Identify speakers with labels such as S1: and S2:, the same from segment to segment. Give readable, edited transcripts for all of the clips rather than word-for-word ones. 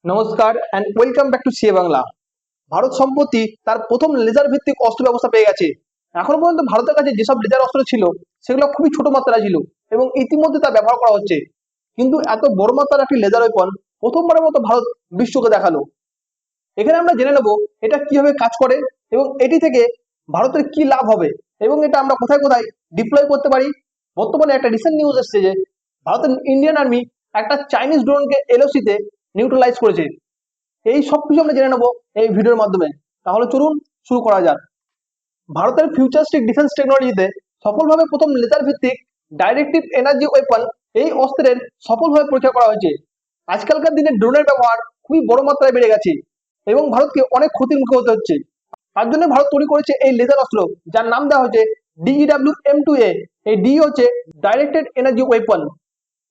S1: নমস্কার and welcome back to CA Bangla. Bharat সম্প্রতি তার প্রথম লেজার ভিত্তিক অস্ত্র ব্যবস্থা পেয়ে গেছে। এখনো পর্যন্ত ভারতের কাছে যেসব লেজার অস্ত্র ছিল সেগুলো খুবই ছোট মাত্রায় ছিল এবং ইতিমধ্যে তা ব্যবহার করা হচ্ছে। কিন্তু এত বড় মাত্রার একটি লেজার ওয়েপন প্রথমবারের মতো ভারত বিশ্বকে দেখালো। এখানে আমরা জেনে নেব এটা কিভাবে কাজ করে এবং এটি থেকে ভারতের কি লাভ হবে এবং এটা আমরা কোথায় কোথায় ডিপ্লয় করতে পারি। বর্তমানে একটা রিসেন্ট নিউজ এসেছে যে ভারতের ইন্ডিয়ান আর্মি একটা চাইনিজ ড্রোনকে এলওসিতে নিউট্রালাইজ করেছে। এই সব কিছু আমরা জেনে নেবো এই ভিডিওর মাধ্যমে। তাহলে চলুন শুরু করা যাক। ভারতের ফিউচারিস্টিক ডিফেন্স টেকনোলজিতে সফলভাবে প্রথম লেজার ভিত্তিক ডাইরেক্টিভ এনার্জি ওয়েপন এই অস্ত্রের সফলভাবে পরীক্ষা করা হয়েছে। আজকালকার দিনে ড্রোনের ব্যবহার খুবই বড় মাত্রায় বেড়ে গেছে এবং ভারতকে অনেক ক্ষতির মুখে হতে হচ্ছে। তার জন্য ভারত তৈরি করেছে এই লেজার অস্ত্র, যার নাম দেওয়া হয়েছে DEWM-2A। এই ডি হচ্ছে ডাইরেক্টেড এনার্জি ওয়েপন।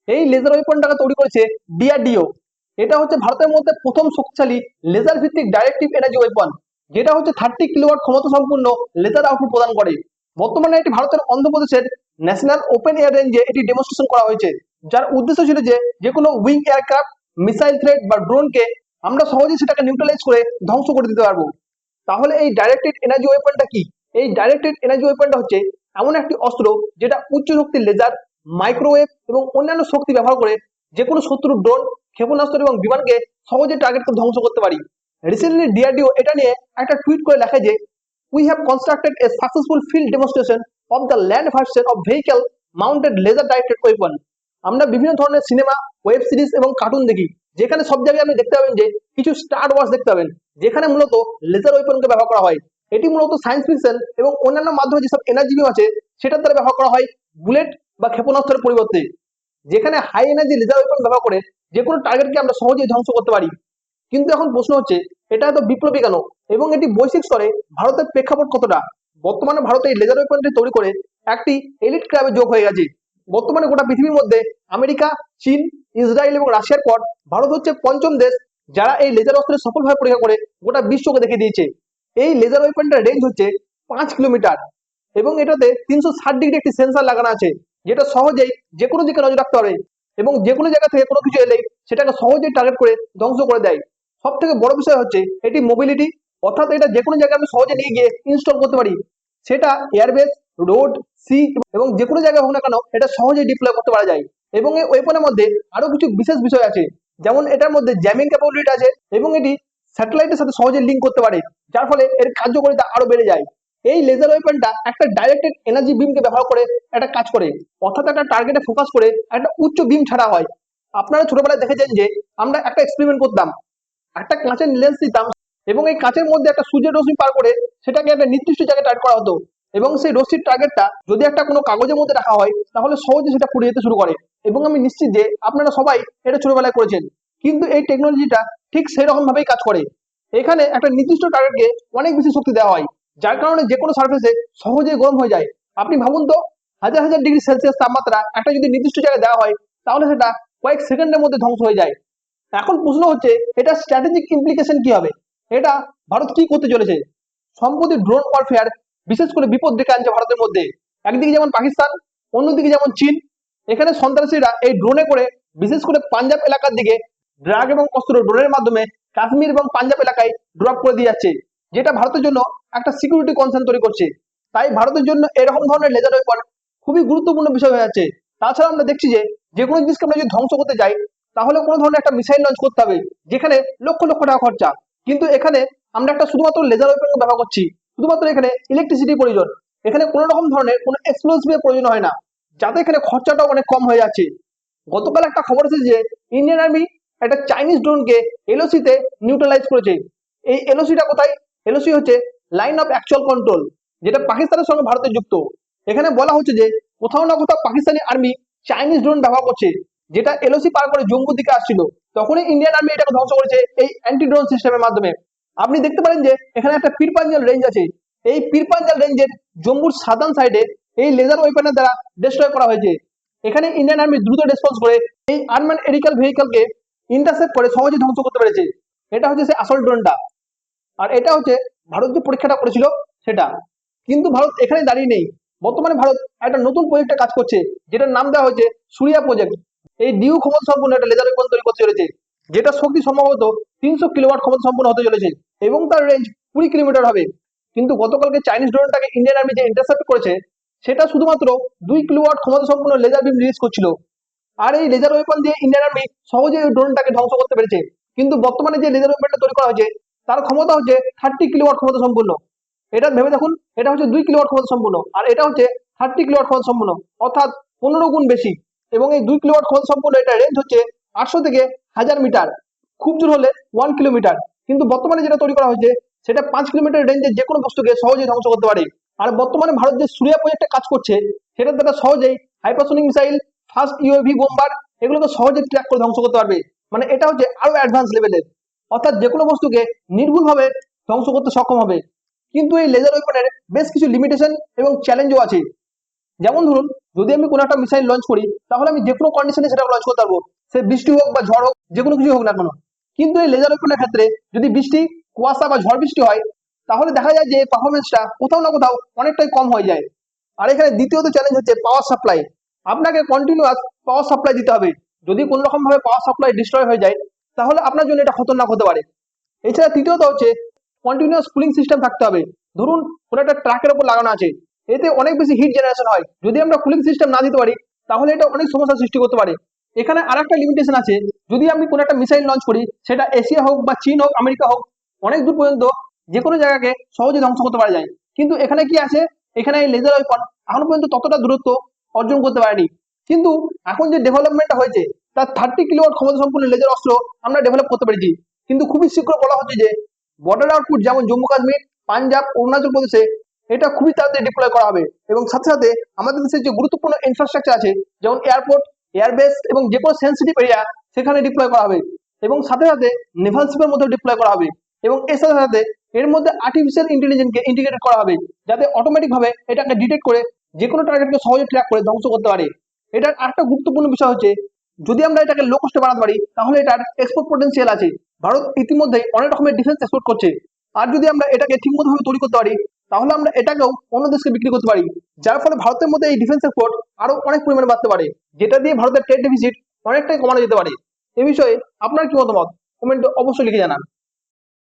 S1: এই লেজার ওয়েপনটাকে তৈরি করেছে ডিআরডিও। এটা হচ্ছে ভারতের মধ্যে প্রথম শক্তিশালী লেজার ভিত্তিক ডাইরেক্টিভ এনার্জি ওয়েপন, যেটা হচ্ছে 30 কিলোওয়াট ক্ষমতা সম্পূর্ণ লেজার আউটপুট প্রদান করে। বর্তমানে এটি ভারতের অন্ধ্রপ্রদেশের ন্যাশনাল ওপেন এয়ার রেঞ্জে এটি ডেমনস্ট্রেশন করা হয়েছে, যার উদ্দেশ্য ছিল যে কোনো উইং এয়ারক্রাফট, মিসাইল থ্রেট বা ড্রোনকে আমরা সহজেই সেটাকে নিউট্রালাইজ করে ধ্বংস করে দিতে পারবো। তাহলে এই ডাইরেক্টেড এনার্জি ওয়েপনটা কি? এই ডাইরেক্টেড এনার্জি ওয়েপনটা হচ্ছে এমন একটি অস্ত্র যেটা উচ্চ শক্তির লেজার, মাইক্রোওয়েভ এবং অন্যান্য শক্তি ব্যবহার করে যে কোনো শত্রুর ড্রোন, ক্ষেপণাস্ত্র এবং বিমানকে সহজে টার্গেটকে ধ্বংস করতে পারি। রিসেন্টলি ডিআরডিও এটা নিয়ে একটা টুইট করে লেখে যে we have constructed a successful field demonstration of the land version of vehicle mounted laser directed weapon. আমরা বিভিন্ন ধরনের সিনেমা, ওয়েব সিরিজ এবং কার্টুন দেখি, যেখানে সব জায়গায় আপনি দেখতে পাবেন যে কিছু স্টার ওয়ার্স দেখতে পাবেন, যেখানে মূলত লেজার ওয়েপনকে ব্যবহার করা হয়। এটি মূলত সায়েন্স ফিকশন এবং অন্যান্য মাধ্যমে যেসব এনার্জি বিম আছে সেটার দ্বারা ব্যবহার করা হয় বুলেট বা ক্ষেপণাস্ত্রের পরিবর্তে, যেখানে হাই এনার্জি লেজার ওয়েপন ব্যবহার করে যে কোনো টার্গেটকে আমরা সহজেই ধ্বংস করতে পারি। কিন্তু এখন প্রশ্ন হচ্ছে এটা এত বিপ্লবী কেন এবং এটি বৈশ্বিক স্তরে ভারতের প্রেক্ষাপট কতটা? বর্তমানে ভারত এই লেজার ওয়েপনটি তৈরি করে একটি এলিট ক্লাবে যোগ হয়ে গেছে। বর্তমানে গোটা পৃথিবীর মধ্যে আমেরিকা, চীন, ইসরায়েল এবং রাশিয়ার পর ভারত হচ্ছে পঞ্চম দেশ যারা এই লেজার অস্ত্রের সফলভাবে পরীক্ষা করে গোটা বিশ্বকে দেখিয়ে দিয়েছে। এই লেজার ওয়েপনটার রেঞ্জ হচ্ছে 5 কিলোমিটার এবং এটাতে 360 ডিগ্রি একটি সেন্সর লাগানো আছে, যেটা সহজেই যে কোনো দিকে নজর রাখতে পারে এবং যে কোনো জায়গা থেকে কোনো কিছু এলেই সেটাকে সহজেই টার্গেট করে ধ্বংস করে দেয়। সব থেকে বড় বিষয় হচ্ছে এটি মোবিলিটি, অর্থাৎ এটা যে কোনো জায়গায় আমি সহজে নিয়ে গিয়ে ইনস্টল করতে পারি। সেটা এয়ারবেস, রোড, সি এবং যে কোনো জায়গায় হোক না কেন এটা সহজেই ডিপ্লয় করতে পারা যায়। এবং এই ওয়েপনের মধ্যে আরো কিছু বিশেষ বিষয় আছে, যেমন এটার মধ্যে জ্যামিং ক্যাপাবিলিটি আছে এবং এটি স্যাটেলাইটের সাথে সহজে লিঙ্ক করতে পারে, যার ফলে এর কার্যকারিতা আরো বেড়ে যায়। এই লেজার ওয়েপনটা একটা ডাইরেক্টেড এনার্জি বিমকে ব্যবহার করে একটা কাজ করে, অর্থাৎ একটা টার্গেটে ফোকাস করে একটা উচ্চ বিম ছাড়া হয়। আপনারা ছোটবেলায় দেখেছেন যে আমরা একটা এক্সপেরিমেন্ট করতাম, একটা কাঁচের লেন্স দিতাম এবং এই কাঁচের মধ্যে একটা সূর্যের রশ্মি পার করে সেটাকে একটা নির্দিষ্ট জায়গায় টার্গেট করা হতো এবং সেই রশ্মির টার্গেটটা যদি একটা কোনো কাগজের মধ্যে রাখা হয় তাহলে সহজে সেটা পুড়ে যেতে শুরু করে। এবং আমি নিশ্চিত যে আপনারা সবাই এটা ছোটবেলায় করেছেন। কিন্তু এই টেকনোলজিটা ঠিক সেই রকম ভাবেই কাজ করে। এখানে একটা নির্দিষ্ট টার্গেটকে অনেক বেশি শক্তি দেওয়া হয়, যার কারণে যে কোনো সার্ফেসে সহজে গরম হয়ে যায়। আপনি ভাবুন তো, হাজার হাজার ডিগ্রি সেলসিয়াস তাপমাত্রা একটা যদি নির্দিষ্ট জায়গায় দেওয়া হয় তাহলে সেটা কয়েক সেকেন্ডের মধ্যে ধ্বংস হয়ে যায়। এখন প্রশ্ন হচ্ছে এটা স্ট্র্যাটেজিক ইমপ্লিকেশন কি হবে? এটা ভারত কি করতে চলেছে? সম্প্রতি ড্রোন ওয়ারফেয়ার বিশেষ করে বিপদ ডেকে আনছে ভারতের মধ্যে। একদিকে যেমন পাকিস্তান, অন্যদিকে যেমন চীন। এখানে সন্ত্রাসীরা এই ড্রোনে করে বিশেষ করে পাঞ্জাব এলাকার দিকে ড্রাগ এবং অস্ত্র ড্রোনের মাধ্যমে কাশ্মীর এবং পাঞ্জাব এলাকায় ড্রপ করে দিয়ে যাচ্ছে, যেটা ভারতের জন্য একটা সিকিউরিটি কনসার্ন তৈরি করছে। তাই ভারতের জন্য এরকম ধরনের লেজার ওয়েপন খুবই গুরুত্বপূর্ণ বিষয় হয়ে যাচ্ছে। তাছাড়া আমরা দেখছি যে যে কোনো জিনিসকে আমরা যদি ধ্বংস করতে যাই তাহলে কোনো ধরনের একটা মিসাইল লঞ্চ করতে হবে, যেখানে লক্ষ লক্ষ টাকা খরচা। কিন্তু এখানে আমরা একটা শুধুমাত্র লেজার ওয়েপন ব্যবহার করছি, শুধুমাত্র এখানে ইলেকট্রিসিটি প্রয়োজন, এখানে কোনো রকম ধরনের কোনো এক্সপ্লোসিভের প্রয়োজন হয় না, যাতে এখানে খরচাটাও অনেক কম হয়ে যাচ্ছে। গতকাল একটা খবর এসেছে যে ইন্ডিয়ান আর্মি একটা চাইনিজ ড্রোনকে এলওসিতে নিউট্রালাইজ করেছে। এই এলওসিটা কোথায়? এলওসি হচ্ছে লাইন অফ অ্যাকচুয়াল কন্ট্রোল, যেটা পাকিস্তানের সঙ্গে ভারতের যুক্ত। এখানে বলা হচ্ছে যে কোথাও না কোথাও পাকিস্তানি আর্মি চাইনিজ ড্রোন ব্যবহার করছে, যেটা এলওসি পার করে জম্মুর দিকে আসছিল। তখনই ইন্ডিয়ান আর্মি এটাকে ধ্বংস করেছে এই অ্যান্টি ড্রোন সিস্টেমের মাধ্যমে। আপনি দেখতে পারেন যে এখানে একটা পীরপাঞ্জাল রেঞ্জ আছে। এই পীরপাঞ্জাল রেঞ্জের জম্মুর সাদার্ন সাইডে এই লেজার ওয়েপনের দ্বারা ডিস্ট্রয় করা হয়েছে। এখানে ইন্ডিয়ান আর্মি দ্রুত রেসপন্স করে এই আনম্যান এরিক্যাল ভেহিকলকে ইন্টারসেপ্ট করে সহজে ধ্বংস করতে পেরেছে। এটা হচ্ছে সেই আসল ড্রোনটা। আর এটা হচ্ছে ভারত যে পরীক্ষাটা করেছিল সেটা। কিন্তু ভারত এখানে দাঁড়িয়ে নেই। বর্তমানে ভারত একটা নতুন প্রজেক্টে কাজ করছে, যেটার নাম দেওয়া হয়েছে সূর্যা প্রজেক্ট। এই ডিউ ক্ষমতা সম্পন্ন একটা লেজার ওয়েপন তৈরি করতে চলেছে। যেটা শক্তি সম্ভবত 300 কিলোওয়াট ক্ষমতা সম্পন্ন হতে চলেছে এবং তার রেঞ্জ 20 কিলোমিটার হবে। কিন্তু গতকালকে চাইনিজ ড্রোনটাকে ইন্ডিয়ান আর্মি যে ইন্টারসেপ্ট করেছে সেটা শুধুমাত্র 2 কিলোওয়াট ক্ষমতা সম্পন্ন লেজার বিম রিলিজ করছিল। আর এই লেজার ওয়েপন দিয়ে ইন্ডিয়ান আর্মি সহজে ওই ড্রোনটাকে ধ্বংস করতে পেরেছে। কিন্তু বর্তমানে যে লেজার ওয়েপনটা তৈরি করা হয়েছে তার ক্ষমতা হচ্ছে 30 কিলোওয়াট ক্ষমতা সম্পন্ন। এটা ভেবে দেখুন, এটা হচ্ছে 2 কিলোওয়াট ক্ষমতা সম্পন্ন আর এটা হচ্ছে 30 কিলোওয়াট ক্ষমতা সম্পন্ন, অর্থাৎ 15 গুণ বেশি। এবং এই 2 কিলোওয়াট ক্ষমতা সম্পন্ন এটা রেঞ্জ হচ্ছে 800 থেকে 1000 মিটার, খুব জোর হলে 1 কিলোমিটার। কিন্তু বর্তমানে যেটা তৈরি করা হয়েছে সেটা 5 কিলোমিটার রেঞ্জে যে কোনো বস্তুকে সহজেই ধ্বংস করতে পারে। আর বর্তমানে ভারত যে সূর্যা প্রজেক্টে কাজ করছে সেটা তারা সহজেই hypersonic missile, fast UAV bomber এগুলোকে সহজে ট্র্যাক করে ধ্বংস করতে পারবে। মানে এটা হচ্ছে আরো অ্যাডভান্স লেভেলের, অর্থাৎ যে কোনো বস্তুকে নির্ভুলভাবে ধ্বংস করতে সক্ষম হবে। কিন্তু এই লেজার ওয়েপনের বেশ কিছু লিমিটেশন এবং চ্যালেঞ্জও আছে। যেমন ধরুন, যদি আমি কোনো একটা মিসাইল লঞ্চ করি তাহলে আমি যে কোনো কন্ডিশনে সেটা লঞ্চ করতে পারবো, সে বৃষ্টি হোক বা ঝড় হোক, যে কোনো কিছু হোক না কেন। কিন্তু এই লেজার ওয়েপনের ক্ষেত্রে যদি বৃষ্টি, কুয়াশা বা ঝড় বৃষ্টি হয় তাহলে দেখা যায় যে পারফরমেন্সটা কোথাও না কোথাও অনেকটাই কম হয়ে যায়। আর এখানে দ্বিতীয়ত চ্যালেঞ্জ হচ্ছে পাওয়ার সাপ্লাই। আপনাকে কন্টিনিউয়াস পাওয়ার সাপ্লাই দিতে হবে। যদি কোনো রকম ভাবে পাওয়ার সাপ্লাই ডিস্ট্রয় হয়ে যায় তাহলে আপনার জন্য এটা খতরনাক হতে পারে। এছাড়া তৃতীয়ত হচ্ছে কন্টিনিউয়াস কুলিং সিস্টেম থাকতে হবে। ধরুন কোনো একটা ট্রাকের উপর লাগানো আছে, এতে অনেক বেশি হিট জেনারেশন হয়। যদি আমরা কুলিং সিস্টেম না দিতে পারি তাহলে এটা অনেক সমস্যার সৃষ্টি করতে পারে। এখানে আরেকটা লিমিটেশন আছে, যদি আমি কোনো একটা মিসাইল লঞ্চ করি সেটা এশিয়া হোক বা চীন হোক, আমেরিকা হোক, অনেক দূর পর্যন্ত যে কোনো জায়গাকে সহজে ধ্বংস করতে পারা যায়। কিন্তু এখানে কি আছে, এখানে এই লেজার ওয়েপন এখনো পর্যন্ত ততটা দূরত্ব অর্জন করতে পারেনি। কিন্তু এখন যে ডেভেলপমেন্টটা হয়েছে তার 30 কিলোওয়াট ক্ষমতা সম্পন্ন লেজার অস্ত্র আমরা ডেভেলপ করতে পেরেছি। কিন্তু খুবই শীঘ্র বলা হচ্ছে যে বর্ডার আউটপুট যেমন জম্মু কাশ্মীর, পাঞ্জাব, অরুণাচল প্রদেশে এটা খুবই তাড়াতাড়ি ডিপ্লয় করা হবে। এবং সাথে সাথে আমাদের দেশের যে গুরুত্বপূর্ণ ইনফ্রাস্ট্রাকচার আছে যেমন এয়ারপোর্ট, এয়ারবেস এবং যে কোনো সেন্সিটিভ এরিয়া সেখানে ডিপ্লয় করা হবে। এবং সাথে সাথে নেভাল শিপের মধ্যে ডিপ্লয় করা হবে। এবং এর সাথে সাথে এর মধ্যে আর্টিফিশিয়াল ইন্টেলিজেন্সকে ইন্টিগ্রেট করা হবে, যাতে অটোমেটিক ভাবে এটাকে ডিটেক্ট করে যে কোনো টার্গেটকে সহজে ট্র্যাক করে ধ্বংস করতে পারে। এটার আরেকটা গুরুত্বপূর্ণ বিষয় হচ্ছে যদি আমরা এটাকে লো কস্টে বানাতে পারি তাহলে এটার এক্সপোর্ট পটেনশিয়াল আছে। ভারত ইতিমধ্যেই অনেক রকমের ডিফেন্স এক্সপোর্ট করছে। আর যদি আমরা এটাকে ঠিকমতো ভাবে তৈরি করতে পারি তাহলে আমরা এটাকেও অন্য দেশকে বিক্রি করতে পারি, যার ফলে ভারতের মধ্যে এই ডিফেন্স এক্সপোর্ট আরো অনেক পরিমাণে বাড়তে পারে, যেটা দিয়ে ভারতের ট্রেড ডেফিসিট অনেকটাই কমানো যেতে পারে। এ বিষয়ে আপনার কি মতামত কমেন্টে অবশ্যই লিখে জানান।